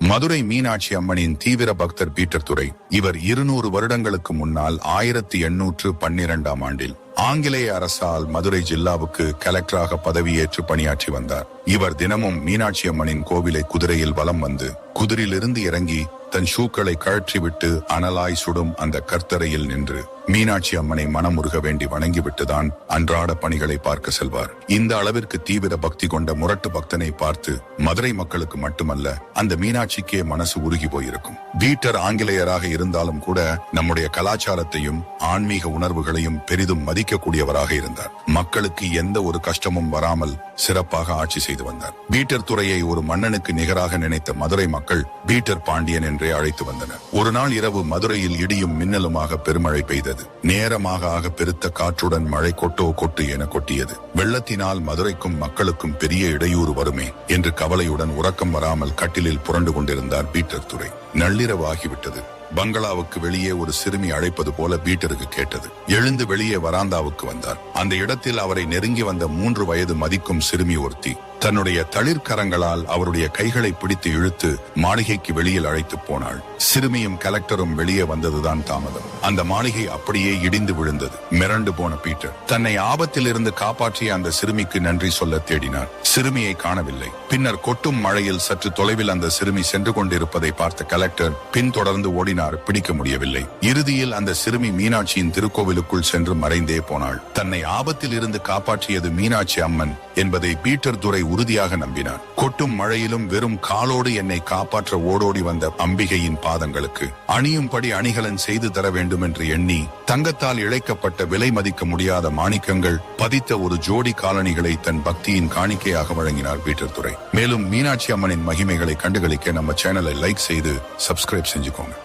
மதுரை மீனாட்சி அம்மனின் தீவிர பக்தர் பீட்டர் துரை. இவர் 200 வருடங்களுக்கு முன்னால் 1812ஆம் ஆண்டில் ஆங்கிலேய அரசால் மதுரை ஜில்லாவுக்கு கலெக்டராக பதவியேற்று பணியாற்றி வந்தார். இவர் தினமும் மீனாட்சி அம்மனின் கோவிலை குதிரையில் வலம் வந்து குதிரையிலிருந்து இறங்கி தன் ஷூக்களை கழற்றிவிட்டு அனலாய் சுடும் அந்த கர்த்தரையில் நின்று மீனாட்சி அம்மனை மனமுருக வேண்டி வணங்கிவிட்டுதான் அன்றாட பணிகளை பார்க்க செல்வார். இந்த அளவிற்கு தீவிர பக்தி கொண்ட முரட்டு பக்தனை பார்த்து மதுரை மக்களுக்கு மட்டுமல்ல, அந்த மீனாட்சிக்கே மனசு உருகி போயிருக்கும். பீட்டர் ஆங்கிலேயராக இருந்தாலும் கூட நம்முடைய கலாச்சாரத்தையும் ஆன்மீக உணர்வுகளையும் பெரிதும் மதிக்கக்கூடியவராக இருந்தார். மக்களுக்கு எந்த ஒரு கஷ்டமும் வராமல் சிறப்பாக ஆட்சி செய்து வந்தார். பீட்டர் துரையை ஒரு மன்னனுக்கு நிகராக நினைத்த மதுரை மக்கள் பீட்டர் பாண்டியன் என்றே அழைத்து வந்தனர். ஒரு நாள் இரவு மதுரையில் இடியும் மின்னலுமாக பெருமழை பெய்தது. நேரமாக பெருத்த காற்றுடன் மழை கொட்டு என கொட்டியது. வெள்ளத்தினால் மதுரைக்கும் மக்களுக்கும் பெரிய இடையூறு வருமே என்று கவலையுடன் உறக்கம் வராமல் கட்டிலில் புரண்டு கொண்டிருந்தார் பீட்டர் துரை. நள்ளிரவு ஆகிவிட்டது. பங்களாவுக்கு வெளியே ஒரு சிறுமி அழைப்பது போல பீட்டருக்கு கேட்டது. எழுந்து வெளியே வராந்தாவுக்கு வந்தார். அந்த இடத்தில் அவரை நெருங்கி வந்த 3 வயது மதிக்கும் சிறுமி ஒருத்தி தன்னுடைய தளிர்கரங்களால் அவருடைய கைகளை பிடித்து இழுத்து மாளிகைக்கு வெளியில் அழைத்து போனாள். சிறுமியும் கலெக்டரும் வெளியே வந்ததுதான் தாமதம். அந்த மாளிகை அப்படியே இடிந்து விழுந்தது. மிரண்டு போன பீட்டர் தன்னை ஆபத்தில் இருந்து காப்பாற்றிய அந்த சிறுமிக்கு நன்றி சொல்ல தேடினார். சிறுமியை காணவில்லை. பின்னர் கொட்டும் மழையில் சற்று தொலைவில் அந்த சிறுமி சென்று கொண்டிருப்பதை பார்த்த கலெக்டர் பின்தொடர்ந்து ஓடினார். பிடிக்க முடியவில்லை. இறுதியில் அந்த சிறுமி மீனாட்சியின் திருக்கோவிலுக்குள் சென்று மறைந்தே போனாள். தன்னை ஆபத்தில் இருந்து காப்பாற்றியது மீனாட்சி அம்மன் என்பதை பீட்டர் துரை உறுதியாக நம்பினார். கொட்டும் மழையிலும் வெறும் காலோடு என்னை காப்பாற்ற ஓடோடி வந்த அம்பிகையின் பாதங்களுக்கு அணியும்படி அணிகலன் செய்து தர வேண்டும் என்று எண்ணி தங்கத்தால் இழைக்கப்பட்ட விலை மதிக்க முடியாத மாணிக்கங்கள் பதித்த ஒரு ஜோடி காலணிகளை தன் பக்தியின் காணிக்கையாக வழங்கினார் பீட்டர் துரை. மேலும் மீனாட்சி அம்மனின் மகிமைகளை கண்டுகளிக்க நம்ம சேனலை லைக் செய்து சப்ஸ்கிரைப் செஞ்சுக்கோங்க.